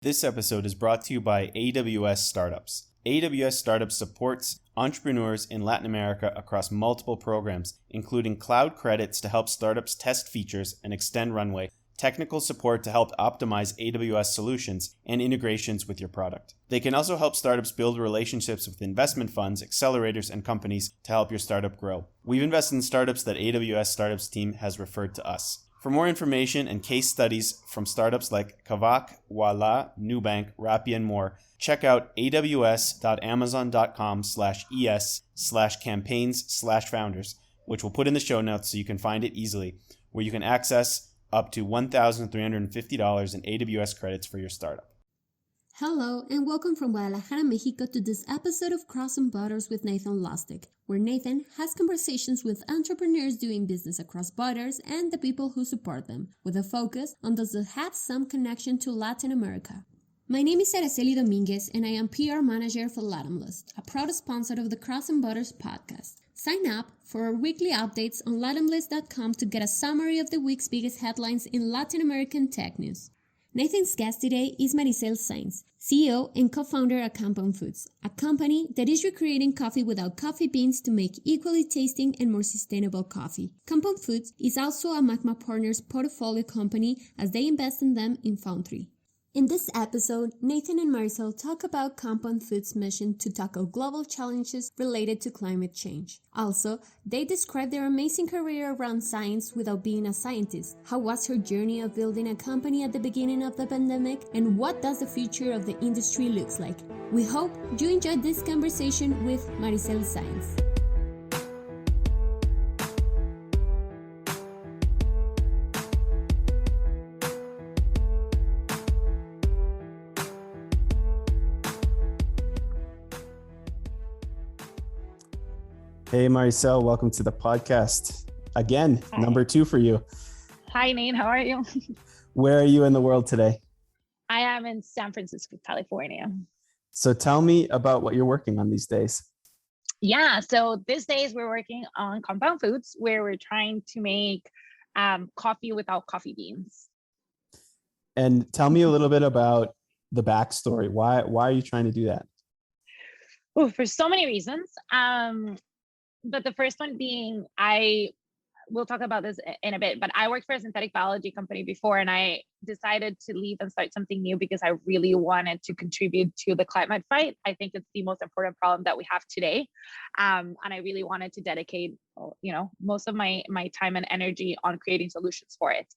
This episode is brought to you by AWS Startups. AWS Startups supports entrepreneurs in Latin America across multiple programs, including cloud credits to help startups test features and extend runway, technical support to help optimize AWS solutions, and integrations with your product. They can also help startups build relationships with investment funds, accelerators, and companies to help your startup grow. We've invested in startups that AWS Startups team has referred to us. For more information and case studies from startups like Kavak, Wala, Nubank, Rappi, and more, check out aws.amazon.com/es/campaigns/founders, which we'll put in the show notes so you can find it easily, where you can access up to $1,350 in AWS credits for your startup. Hello, and welcome from Guadalajara, Mexico to this episode of Crossing Borders with Nathan Lustig, where Nathan has conversations with entrepreneurs doing business across borders and the people who support them, with a focus on those that have some connection to Latin America. My name is Araceli Dominguez, and I am PR Manager for LatinList, a proud sponsor of the Crossing Borders podcast. Sign up for our weekly updates on LatinList.com to get a summary of the week's biggest headlines in Latin American tech news. Nathan's guest today is Maricel Saenz, CEO and co-founder at Compound Foods, a company that is recreating coffee without coffee beans to make equally tasting and more sustainable coffee. Compound Foods is also a Magma Partners portfolio company as they invest in them in Foundry. In this episode, Nathan and Maricel talk about Compound Foods' mission to tackle global challenges related to climate change. Also, they describe their amazing career around science without being a scientist. How was her journey of building a company at the beginning of the pandemic? And what does the future of the industry looks like? We hope you enjoyed this conversation with Maricel Saenz. Hey, Maricel, welcome to the podcast. Again, Hi. Number 2 for you. Hi, Nate. How are you? Where are you in the world today? I am in San Francisco, California. So tell me about what you're working on these days. Yeah, so these days we're working on Compound Foods, where we're trying to make coffee without coffee beans. And tell me a little bit about the backstory. Why are you trying to do that? Oh, for so many reasons. But the first one being, we'll talk about this in a bit, but I worked for a synthetic biology company before, and I decided to leave and start something new because I really wanted to contribute to the climate fight. I think it's the most important problem that we have today. And I really wanted to dedicate, most of my time and energy on creating solutions for it.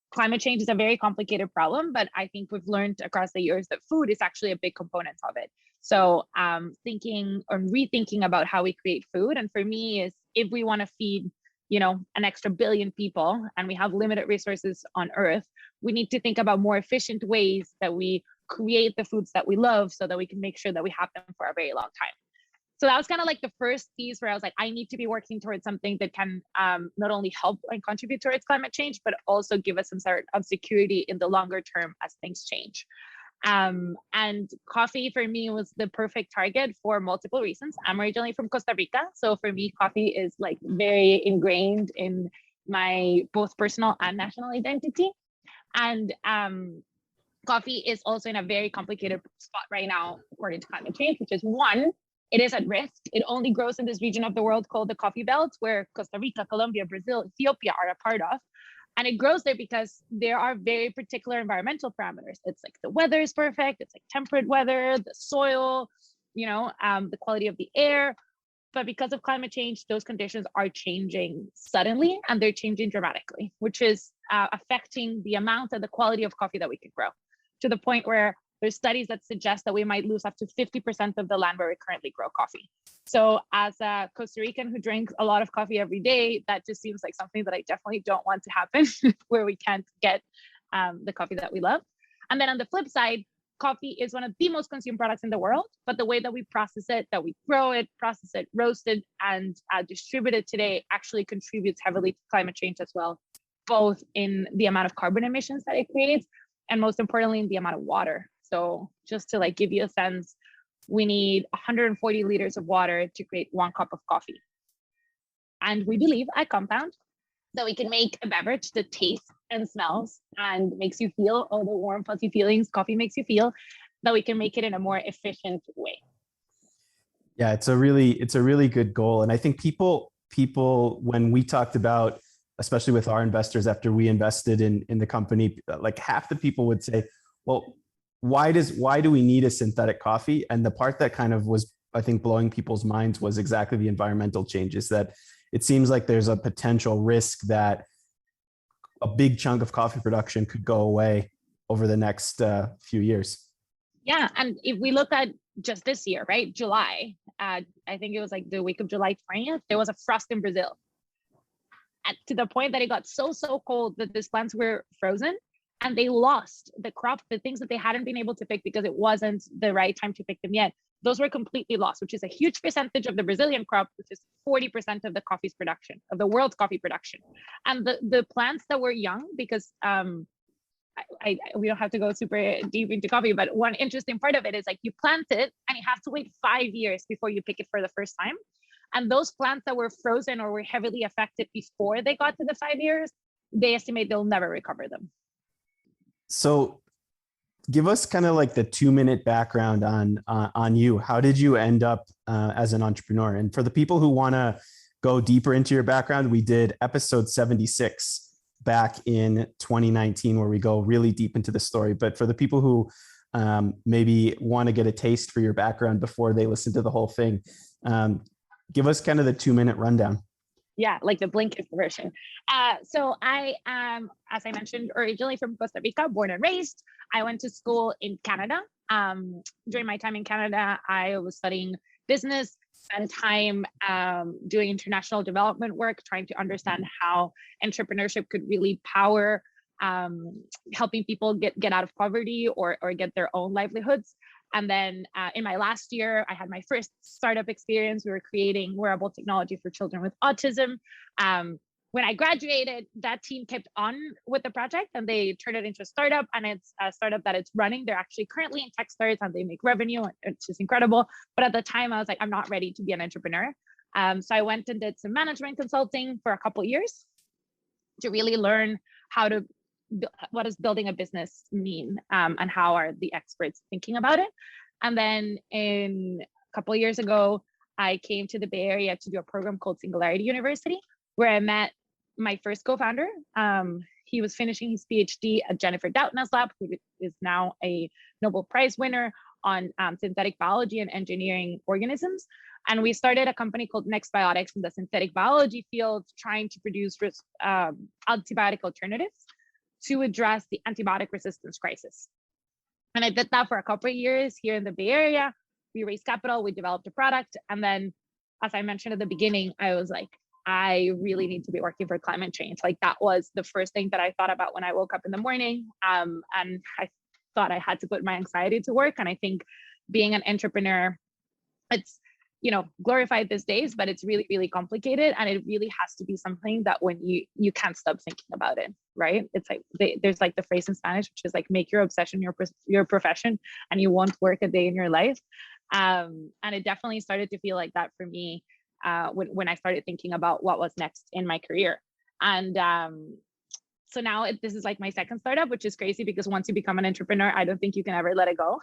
Climate change is a very complicated problem, but I think we've learned across the years that food is actually a big component of it. So thinking or rethinking about how we create food. And for me is, if we want to feed, an extra billion people and we have limited resources on Earth, we need to think about more efficient ways that we create the foods that we love so that we can make sure that we have them for a very long time. So that was kind of like the first piece where I was like, I need to be working towards something that can not only help and contribute towards climate change, but also give us some sort of security in the longer term as things change. And coffee for me was the perfect target for multiple reasons. I'm originally from Costa Rica. So for me, coffee is like very ingrained in my both personal and national identity. And coffee is also in a very complicated spot right now, according to climate change, which is one, it is at risk. It only grows in this region of the world called the coffee belt, where Costa Rica, Colombia, Brazil, Ethiopia are a part of. And it grows there because there are very particular environmental parameters. It's like the weather is perfect. It's like temperate weather, the soil, the quality of the air. But because of climate change, those conditions are changing suddenly, and they're changing dramatically, which is affecting the amount and the quality of coffee that we can grow, to the point where there's studies that suggest that we might lose up to 50% of the land where we currently grow coffee. So as a Costa Rican who drinks a lot of coffee every day, that just seems like something that I definitely don't want to happen, where we can't get the coffee that we love. And then on the flip side, coffee is one of the most consumed products in the world, but the way that we process it, that we grow it, process it, roast it, and distribute it today actually contributes heavily to climate change as well, both in the amount of carbon emissions that it creates, and most importantly, in the amount of water. So just to give you a sense, we need 140 liters of water to create 1 cup of coffee. And we believe at Compound that we can make a beverage that tastes and smells and makes you feel all the warm, fuzzy feelings coffee makes you feel, that we can make it in a more efficient way. Yeah, it's a really good goal. And I think people, when we talked about, especially with our investors after we invested in the company, like half the people would say, well, why do we need a synthetic coffee? And the part that kind of was, I think, blowing people's minds was exactly the environmental changes, that it seems like there's a potential risk that a big chunk of coffee production could go away over the next few years. Yeah, and if we look at just this year, right, July, I think it was like the week of July 20th, there was a frost in Brazil. To the point that it got so cold that these plants were frozen, and they lost the crop, the things that they hadn't been able to pick because it wasn't the right time to pick them yet. Those were completely lost, which is a huge percentage of the Brazilian crop, which is 40% of the coffee's production, of the world's coffee production. And the plants that were young, because we don't have to go super deep into coffee, but one interesting part of it is like you plant it and you have to wait 5 years before you pick it for the first time. And those plants that were frozen or were heavily affected before they got to the 5 years, they estimate they'll never recover them. So give us kind of like the 2-minute background on you. How did you end up as an entrepreneur? And for the people who want to go deeper into your background, we did episode 76 back in 2019, where we go really deep into the story. But for the people who maybe want to get a taste for your background before they listen to the whole thing, give us kind of the 2-minute rundown. Yeah, like the Blinkist version. So I am, as I mentioned, originally from Costa Rica, born and raised. I went to school in Canada. During my time in Canada, I was studying business, spent time doing international development work, trying to understand how entrepreneurship could really power helping people get out of poverty or get their own livelihoods. And then in my last year, I had my first startup experience. We were creating wearable technology for children with autism. When I graduated, that team kept on with the project and they turned it into a startup, and it's a startup that it's running. They're actually currently in Techstars and they make revenue. It's just incredible. But at the time I was like, I'm not ready to be an entrepreneur. So I went and did some management consulting for a couple of years to really learn what does building a business mean, and how are the experts thinking about it. And then a couple of years ago, I came to the Bay Area to do a program called Singularity University, where I met my first co-founder. He was finishing his PhD at Jennifer Doudna's lab, who is now a Nobel Prize winner on synthetic biology and engineering organisms. And we started a company called Next Biotics in the synthetic biology field, trying to produce antibiotic alternatives to address the antibiotic resistance crisis. And I did that for a couple of years here in the Bay Area. We raised capital, we developed a product. And then, as I mentioned at the beginning, I was like, I really need to be working for climate change. Like that was the first thing that I thought about when I woke up in the morning. And I thought I had to put my anxiety to work. And I think being an entrepreneur, it's, glorified these days, but it's really, really complicated. And it really has to be something that when you can't stop thinking about it, right? It's like, there's like the phrase in Spanish, which is like, make your obsession your profession and you won't work a day in your life. And it definitely started to feel like that for me when I started thinking about what was next in my career. And so now this is like my second startup, which is crazy because once you become an entrepreneur, I don't think you can ever let it go.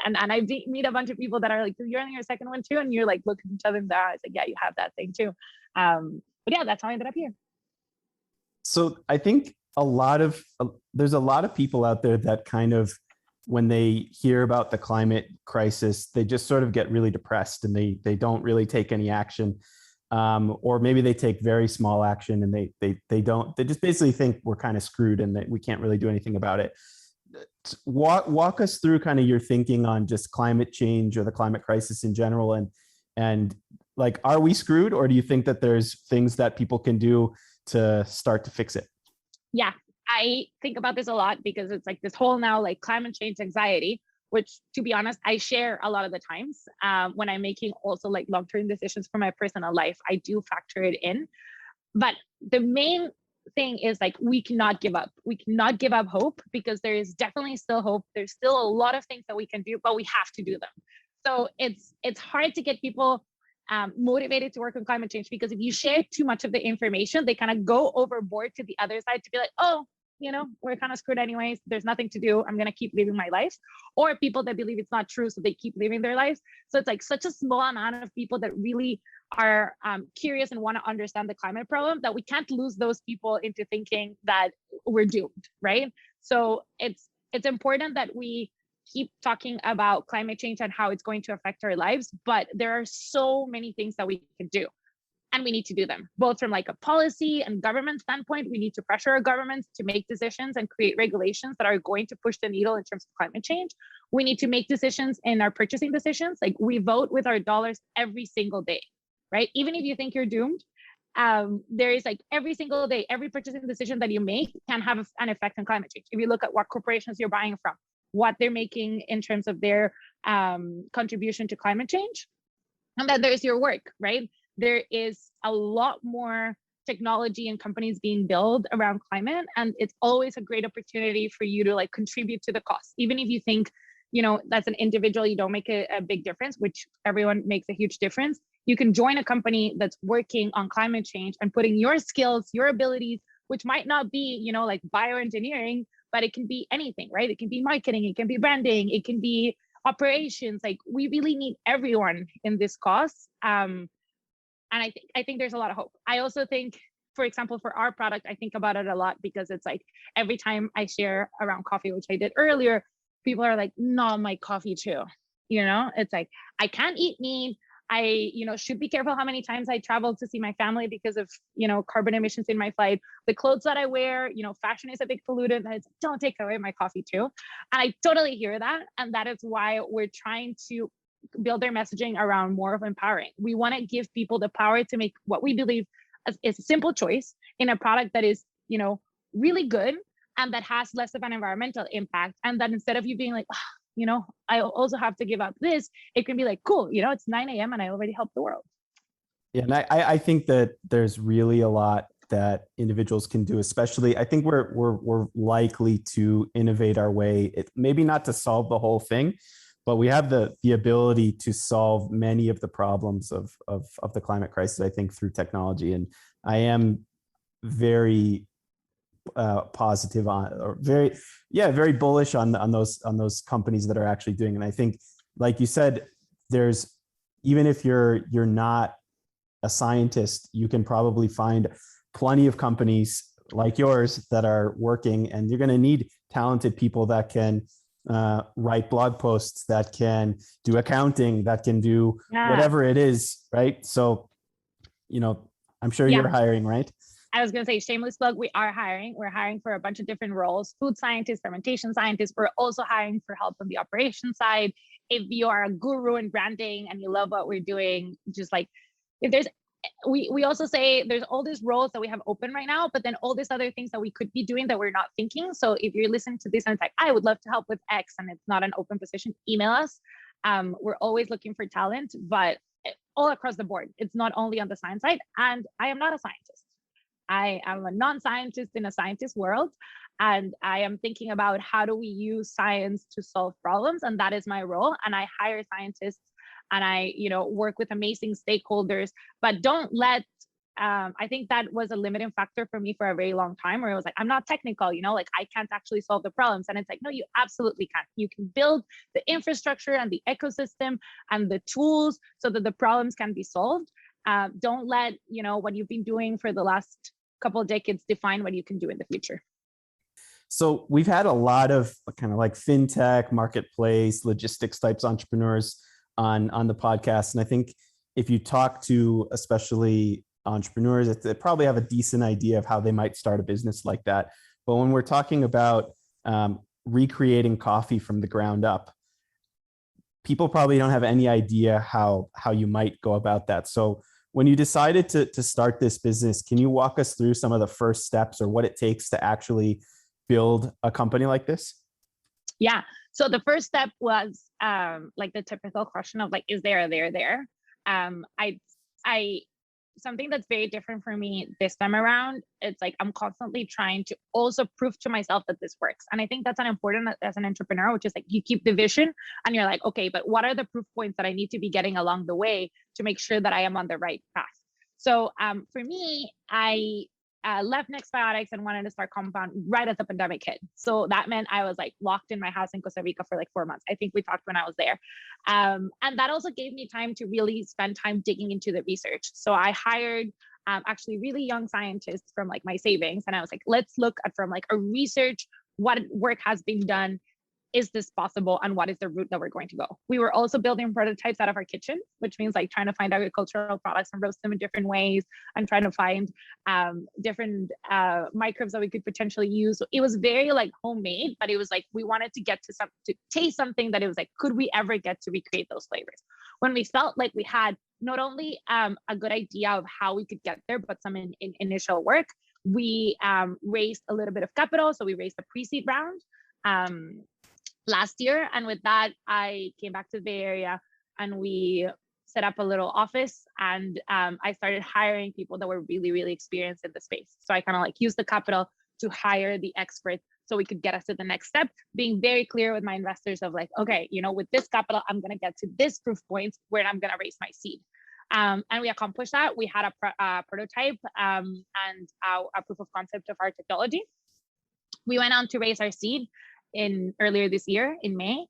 And I meet a bunch of people that are like, you're on your second one too. And you're like, look at each other in the eyes, like, yeah, you have that thing too. But yeah, that's how I ended up here. So I think there's a lot of people out there that kind of, when they hear about the climate crisis, they just sort of get really depressed and they don't really take any action. Or maybe they take very small action and they just basically think we're kind of screwed and that we can't really do anything about it. Walk us through kind of your thinking on just climate change or the climate crisis in general. And like, are we screwed, or do you think that there's things that people can do to start to fix it? Yeah, I think about this a lot because it's like this whole now like climate change anxiety, which, to be honest, I share a lot of the times when I'm making also like long-term decisions for my personal life. I do factor it in. But the main thing is like, we cannot give up. We cannot give up hope, because there is definitely still hope. There's still a lot of things that we can do, but we have to do them. So it's hard to get people motivated to work on climate change, because if you share too much of the information, they kind of go overboard to the other side to be like, oh, we're kind of screwed anyways. There's nothing to do. I'm going to keep living my life. Or people that believe it's not true, so they keep living their lives. So it's like such a small amount of people that really are curious and want to understand the climate problem, that we can't lose those people into thinking that we're doomed, right? So it's important that we keep talking about climate change and how it's going to affect our lives, but there are so many things that we can do, and we need to do them both from like a policy and government standpoint. We need to pressure our governments to make decisions and create regulations that are going to push the needle in terms of climate change. We need to make decisions in our purchasing decisions. Like, we vote with our dollars every single day, right? Even if you think you're doomed, there is like every single day, every purchasing decision that you make can have an effect on climate change. If you look at what corporations you're buying from, what they're making in terms of their contribution to climate change, and then there's your work, right? There is a lot more technology and companies being built around climate, and it's always a great opportunity for you to like contribute to the cost. Even if you think, that's an individual, you don't make a big difference, which everyone makes a huge difference. You can join a company that's working on climate change and putting your skills, your abilities, which might not be, like bioengineering, but it can be anything, right? It can be marketing, it can be branding, it can be operations. Like, we really need everyone in this cause. And I think there's a lot of hope. I also think, for example, for our product, I think about it a lot, because it's like every time I share around coffee, which I did earlier, people are like, no, my coffee too. It's like, I can't eat meat. I, should be careful how many times I travel to see my family because of, carbon emissions in my flight. The clothes that I wear, fashion is a big pollutant. And it's, don't take away my coffee too. And I totally hear that. And that is why we're trying to build their messaging around more of empowering. We want to give people the power to make what we believe is a simple choice in a product that is, really good and that has less of an environmental impact. And that instead of you being like, I also have to give up this, it can be like, cool, it's 9 a.m. and I already helped the world. Yeah, and I think that there's really a lot that individuals can do, especially I think we're likely to innovate our way, maybe not to solve the whole thing, but we have the ability to solve many of the problems of the climate crisis, I think, through technology. And I am very positive on, or very bullish on those companies that are actually doing. And I think, like you said, there's, even if you're not a scientist, you can probably find plenty of companies like yours that are working, and you're going to need talented people that can write blog posts, that can do accounting, that can do whatever it is, right? So, I'm sure you're hiring, right? I was going to say, shameless plug, we are hiring. We're hiring for a bunch of different roles: food scientists, fermentation scientists. We're also hiring for help on the operation side. If you are a guru in branding and you love what we're doing, just like, if there's, we also say there's all these roles that we have open right now, but then all these other things that we could be doing that we're not thinking. So if you're listening to this and it's like, I would love to help with X, and it's not an open position, email us. We're always looking for talent, but all across the board. It's not only on the science side. And I am not a scientist. I am a non-scientist in a scientist world, and I am thinking about how do we use science to solve problems, and that is my role. And I hire scientists, and I, work with amazing stakeholders. But don't let, I think that was a limiting factor for me for a very long time, where it was like, I'm not technical, like I can't actually solve the problems. And it's like, no, you absolutely can. You can build the infrastructure and the ecosystem and the tools so that the problems can be solved. Don't let, what you've been doing for the last couple of decades define what you can do in the future. So we've had a lot of kind of like fintech, marketplace, logistics types entrepreneurs on the podcast. And I think if you talk to especially entrepreneurs, they probably have a decent idea of how they might start a business like that. But when we're talking about recreating coffee from the ground up, people probably don't have any idea how you might go about that. So when you decided to start this business, can you walk us through some of the first steps or what it takes to actually build a company like this? Yeah. So the first step was like the typical question of like, is there a there there? I something that's very different for me this time around, it's like I'm constantly trying to also prove to myself that this works. And I think that's an important as an entrepreneur, which is like you keep the vision and you're like, okay, but what are the proof points that I need to be getting along the way to make sure that I am on the right path? So for me, I left Nextbiotics and wanted to start Compound right as the pandemic hit. So that meant I was like locked in my house in Costa Rica for like 4 months. I think we talked when I was there. And that also gave me time to really spend time digging into the research. So I hired actually really young scientists from like my savings. And I was like, let's look at from like a research, what work has been done. Is this possible? And what is the route that we're going to go? We were also building prototypes out of our kitchen, which means like trying to find agricultural products and roast them in different ways and trying to find different microbes that we could potentially use. So it was very like homemade, but it was like, we wanted to get to taste something that it was like, could we ever get to recreate those flavors? When we felt like we had not only a good idea of how we could get there, but some initial work, we raised a little bit of capital. So we raised a pre-seed round last year. And with that, I came back to the Bay Area and we set up a little office and I started hiring people that were really, really experienced in the space. So I kind of like used the capital to hire the experts so we could get us to the next step, being very clear with my investors of like, okay, you know, with this capital, I'm going to get to this proof point where I'm going to raise my seed. And we accomplished that. We had a prototype and a proof of concept of our technology. We went on to raise our seed earlier this year in May,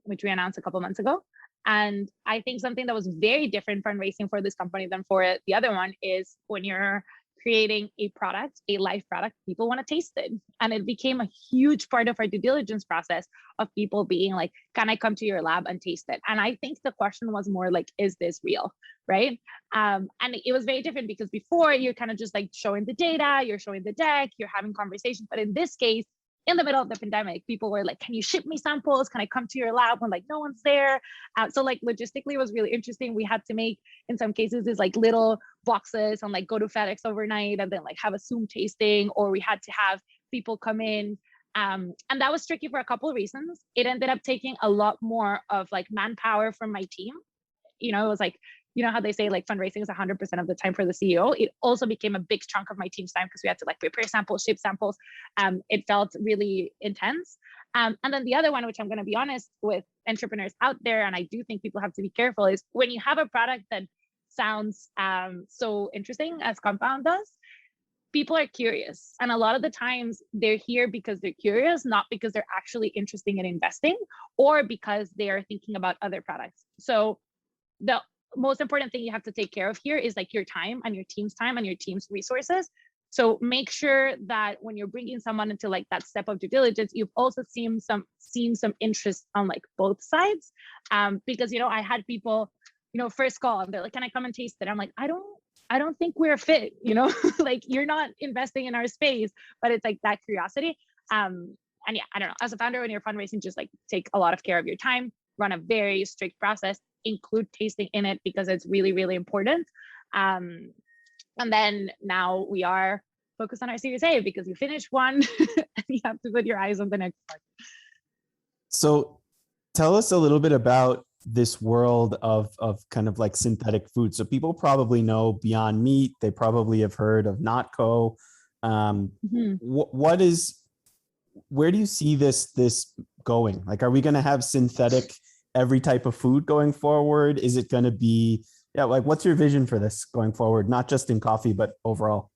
which we announced a couple months ago. And I think something that was very different fundraising for this company than for the other one is when you're creating a product, a live product, people want to taste it. And it became a huge part of our due diligence process of people being like, can I come to your lab and taste it? And I think the question was more like, is this real? Right. And it was very different because before you're kind of just like showing the data, you're showing the deck, you're having conversations. But in this case, in the middle of the pandemic, people were like, can you ship me samples? Can I come to your lab when like no one's there? So like logistically it was really interesting. We had to make, in some cases, these like little boxes and like go to FedEx overnight and then like have a Zoom tasting, or we had to have people come in. And that was tricky for a couple of reasons. It ended up taking a lot more of like manpower from my team. You know, it was like, you know how they say like fundraising is 100% of the time for the CEO. It also became a big chunk of my team's time because we had to like prepare samples, ship samples. It felt really intense. And then the other one, which I'm going to be honest with entrepreneurs out there, and I do think people have to be careful, is when you have a product that sounds so interesting as Compound does, people are curious. And a lot of the times they're here because they're curious, not because they're actually interested in investing or because they are thinking about other products. So the most important thing you have to take care of here is like your time and your team's resources. So make sure that when you're bringing someone into like that step of due diligence, you've also seen some interest on like both sides. Because, you know, I had people, you know, first call and they're like, can I come and taste it? I'm like, I don't think we're fit, you know, like you're not investing in our space, but it's like that curiosity. And yeah, I don't know, as a founder, when you're fundraising, just like take a lot of care of your time, run a very strict process, include tasting in it because it's really, really important. And then now we are focused on our Series A because you finished one and you have to put your eyes on the next one. So tell us a little bit about this world of kind of like synthetic food. So people probably know Beyond Meat. They probably have heard of Notco. Where do you see this going? Like, are we going to have synthetic every type of food going forward? Is it going to be, like what's your vision for this going forward? Not just in coffee, but overall.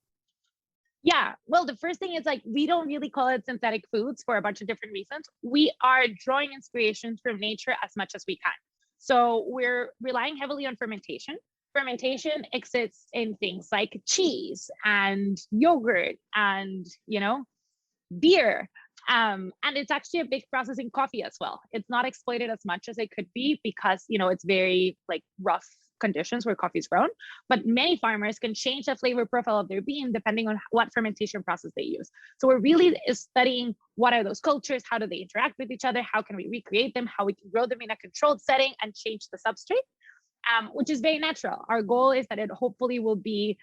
Yeah, well, the first thing is like, we don't really call it synthetic foods for a bunch of different reasons. We are drawing inspirations from nature as much as we can. So we're relying heavily on fermentation. Fermentation exists in things like cheese and yogurt and, you know, beer. And it's actually a big process in coffee as well. It's not exploited as much as it could be because, you know, it's very like rough conditions where coffee is grown, but many farmers can change the flavor profile of their bean depending on what fermentation process they use. So we're really studying what are those cultures, how do they interact with each other, how can we recreate them, how we can grow them in a controlled setting and change the substrate, which is very natural. Our goal is that it hopefully will be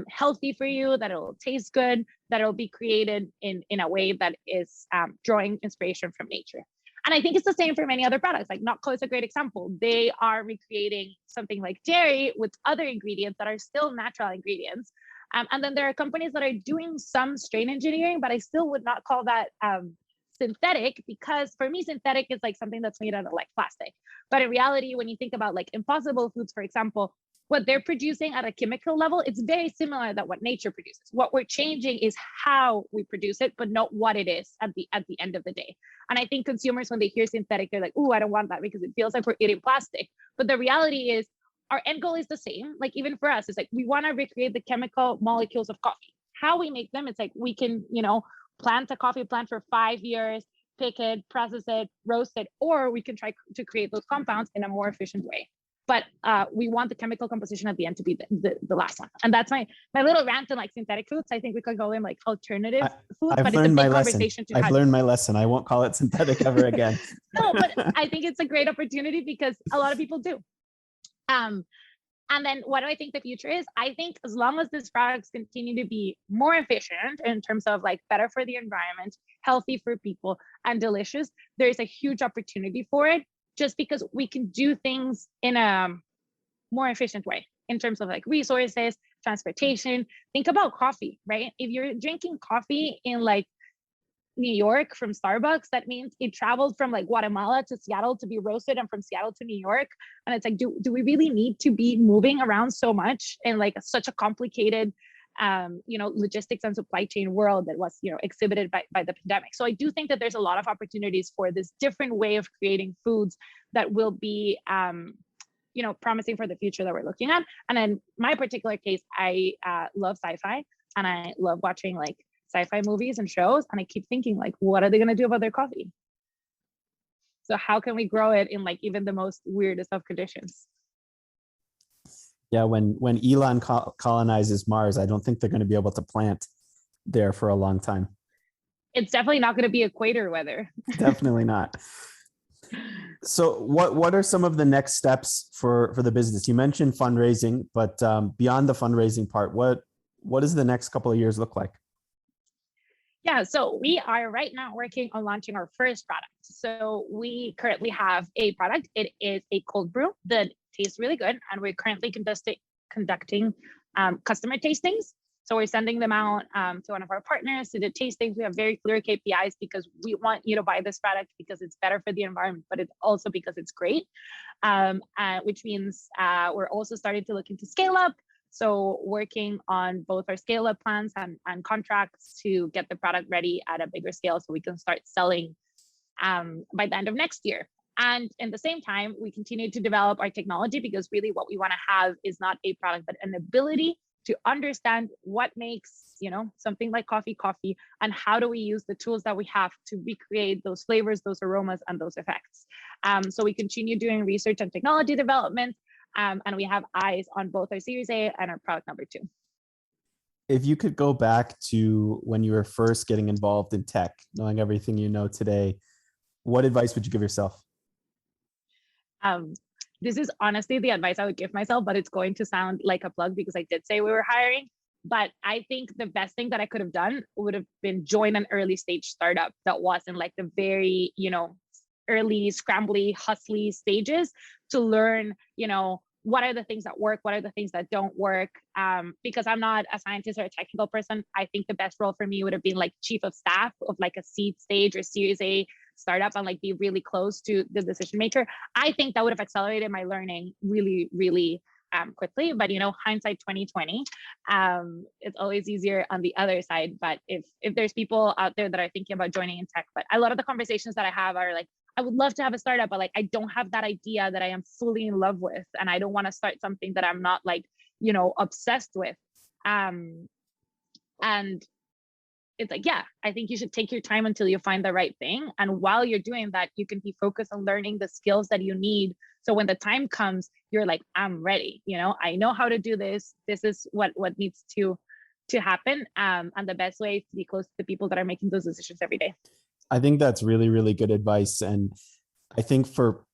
healthy for you, that it will taste good, that it will be created in a way that is drawing inspiration from nature. And I think it's the same for many other products. Like Notco is a great example. They are recreating something like dairy with other ingredients that are still natural ingredients. And then there are companies that are doing some strain engineering, but I still would not call that synthetic, because for me, synthetic is like something that's made out of like plastic. But in reality, when you think about like Impossible Foods, for example, what they're producing at a chemical level, it's very similar to what nature produces. What we're changing is how we produce it, but not what it is at the end of the day. And I think consumers, when they hear synthetic, they're like, "Oh, I don't want that because it feels like we're eating plastic." But the reality is, our end goal is the same. Like even for us, it's like we want to recreate the chemical molecules of coffee. How we make them, it's like we can, plant a coffee plant for 5 years, pick it, process it, roast it, or we can try to create those compounds in a more efficient way. But we want the chemical composition at the end to be the last one. And that's my little rant on like synthetic foods. I think we could call them like alternative foods, but it's a big conversation to have. I've learned my lesson. I won't call it synthetic ever again. No, but I think it's a great opportunity because a lot of people do. And then what do I think the future is? I think as long as these products continue to be more efficient in terms of like better for the environment, healthy for people, and delicious, there's a huge opportunity for it, just because we can do things in a more efficient way in terms of like resources, transportation. Think about coffee, right? If you're drinking coffee in like New York from Starbucks, that means it traveled from like Guatemala to Seattle to be roasted, and from Seattle to New York. And it's like, do we really need to be moving around so much in like such a complicated logistics and supply chain world that was exhibited by the pandemic? So I do think that there's a lot of opportunities for this different way of creating foods that will be promising for the future that we're looking at. And in my particular case, I love sci-fi, and I love watching like sci-fi movies and shows, and I keep thinking like, what are they going to do about their coffee? So how can we grow it in like even the most weirdest of conditions? Yeah, when Elon colonizes Mars, I don't think they're going to be able to plant there for a long time. It's definitely not going to be equator weather. Definitely not. So what are some of the next steps for the business? You mentioned fundraising, but beyond the fundraising part, what does the next couple of years look like? Yeah, so we are right now working on launching our first product. So we currently have a product. It is a cold brew that tastes really good, and we're currently conducting customer tastings. So we're sending them out to one of our partners to do tastings. We have very clear KPIs because we want you to buy this product because it's better for the environment, but it's also because it's great, which means we're also starting to look into scale up. So working on both our scale up plans and contracts to get the product ready at a bigger scale so we can start selling by the end of next year. And in the same time, we continue to develop our technology, because really what we want to have is not a product, but an ability to understand what makes, something like coffee, and how do we use the tools that we have to recreate those flavors, those aromas, and those effects. So we continue doing research and technology development. And we have eyes on both our Series A and our product number 2. If you could go back to when you were first getting involved in tech, knowing everything you know today, what advice would you give yourself? This is honestly the advice I would give myself, but it's going to sound like a plug because I did say we were hiring. But I think the best thing that I could have done would have been join an early stage startup that wasn't like the very, early, scrambly, hustly stages to learn, what are the things that work? What are the things that don't work? Because I'm not a scientist or a technical person. I think the best role for me would have been like chief of staff of like a seed stage or Series A startup, and like be really close to the decision maker. I think that would have accelerated my learning really, really quickly. But hindsight 2020, it's always easier on the other side. But if there's people out there that are thinking about joining in tech, but a lot of the conversations that I have are like, I would love to have a startup, but like I don't have that idea that I am fully in love with, and I don't want to start something that I'm not like obsessed with. And it's like, yeah, I think you should take your time until you find the right thing. And while you're doing that, you can be focused on learning the skills that you need. So when the time comes, you're like, I'm ready. I know how to do this. This is what needs to happen. And the best way is to be close to the people that are making those decisions every day. I think that's really, really good advice. And I think for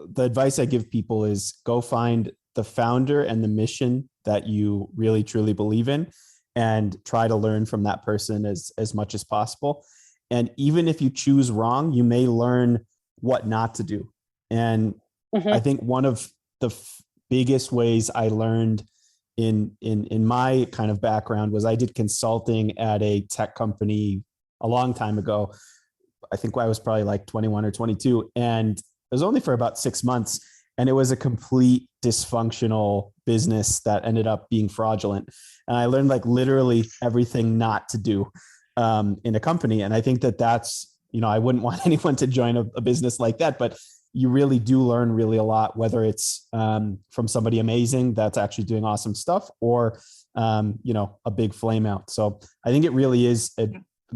the advice I give people is go find the founder and the mission that you really, truly believe in, and try to learn from that person as much as possible. And even if you choose wrong, you may learn what not to do. And I think one of the biggest ways I learned in my kind of background was I did consulting at a tech company a long time ago. I think I was probably like 21 or 22, and it was only for about 6 months. And it was a complete dysfunctional business that ended up being fraudulent. And I learned like literally everything not to do in a company. And I think that that's, I wouldn't want anyone to join a business like that, but you really do learn really a lot, whether it's from somebody amazing that's actually doing awesome stuff, or, a big flame out. So I think it really is a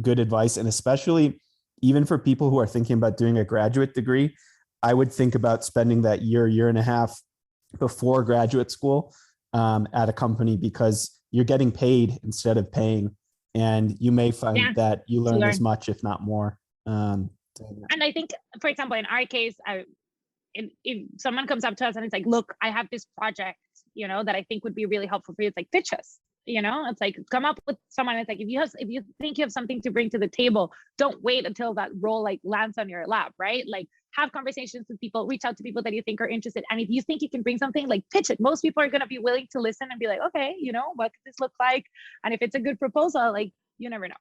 good advice. And especially even for people who are thinking about doing a graduate degree, I would think about spending that year and a half before graduate school at a company, because you're getting paid instead of paying. And you may find that you learn as much, if not more. And I think, for example, in our case, if someone comes up to us and it's like, look, I have this project, that I think would be really helpful for you, it's like, pitch us. It's like, come up with someone. It's like, if you think you have something to bring to the table, don't wait until that role like lands on your lap, right? Like, have conversations with people, reach out to people that you think are interested. And if you think you can bring something, like, pitch it. Most people are going to be willing to listen and be like, okay, what could this look like? And if it's a good proposal, like, you never know.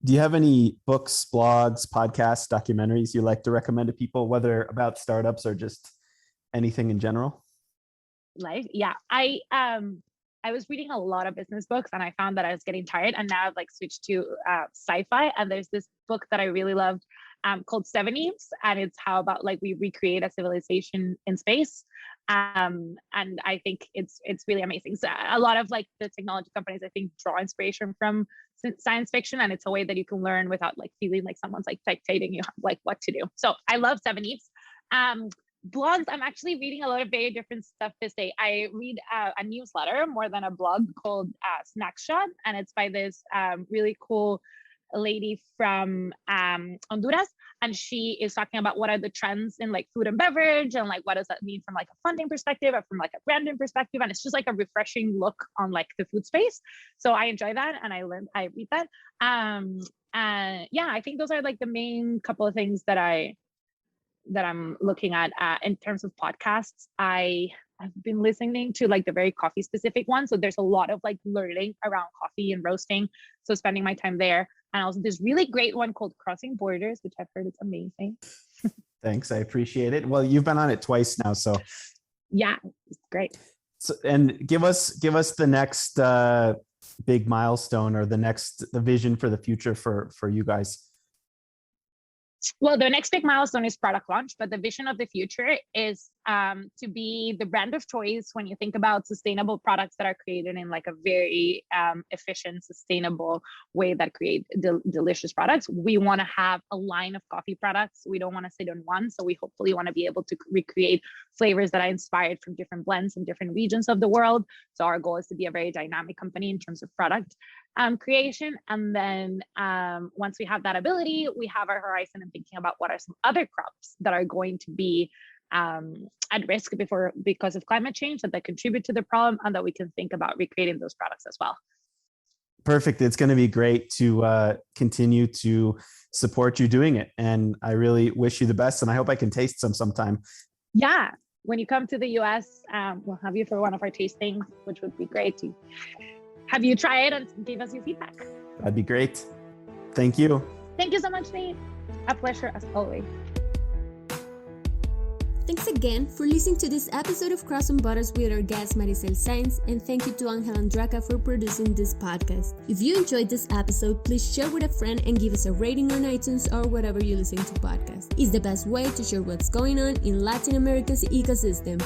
Do you have any books, blogs, podcasts, documentaries you like to recommend to people, whether about startups or just anything in general? Yeah. I was reading a lot of business books and I found that I was getting tired, and now I've like switched to sci-fi. And there's this book that I really loved called 7 Eves, and it's how about like we recreate a civilization in space. And I think it's really amazing. So a lot of like the technology companies, I think, draw inspiration from science fiction, and it's a way that you can learn without like feeling like someone's like dictating you like what to do. So I love 7 Eves. Blogs, I'm actually reading a lot of very different stuff this day. I read a newsletter more than a blog called Snackshot, and it's by this really cool lady from Honduras, and she is talking about what are the trends in like food and beverage, and like what does that mean from like a funding perspective or from like a branding perspective. And it's just like a refreshing look on like the food space. So I enjoy that, and I read that. I think those are like the main couple of things that I'm looking at. In terms of podcasts, I've been listening to like the very coffee specific ones. So there's a lot of like learning around coffee and roasting. So spending my time there. And also this really great one called Crossing Borders, which I've heard is amazing. Thanks. I appreciate it. Well, you've been on it twice now, so. Yeah, it's great. So, and give us the next big milestone, or the vision for the future for you guys. Well, the next big milestone is product launch, but the vision of the future is to be the brand of choice when you think about sustainable products that are created in like a very efficient, sustainable way that create delicious products. We want to have a line of coffee products. We don't want to sit on one. So we hopefully want to be able to recreate flavors that are inspired from different blends in different regions of the world. So our goal is to be a very dynamic company in terms of product creation. And then once we have that ability, we have our horizon and thinking about what are some other crops that are going to be at risk because of climate change that contribute to the problem, and that we can think about recreating those products as well. Perfect. It's going to be great to continue to support you doing it. And I really wish you the best, and I hope I can taste some sometime. Yeah. When you come to the US, we'll have you for one of our tastings, which would be great to have you try it and give us your feedback. That'd be great. Thank you. Thank you so much, Nate. A pleasure as always. Thanks again for listening to this episode of Crossing Borders with our guest Maricel Saenz, and thank you to Angel Andraca for producing this podcast. If you enjoyed this episode, please share with a friend and give us a rating on iTunes or wherever you listen to podcasts. It's the best way to share what's going on in Latin America's ecosystem.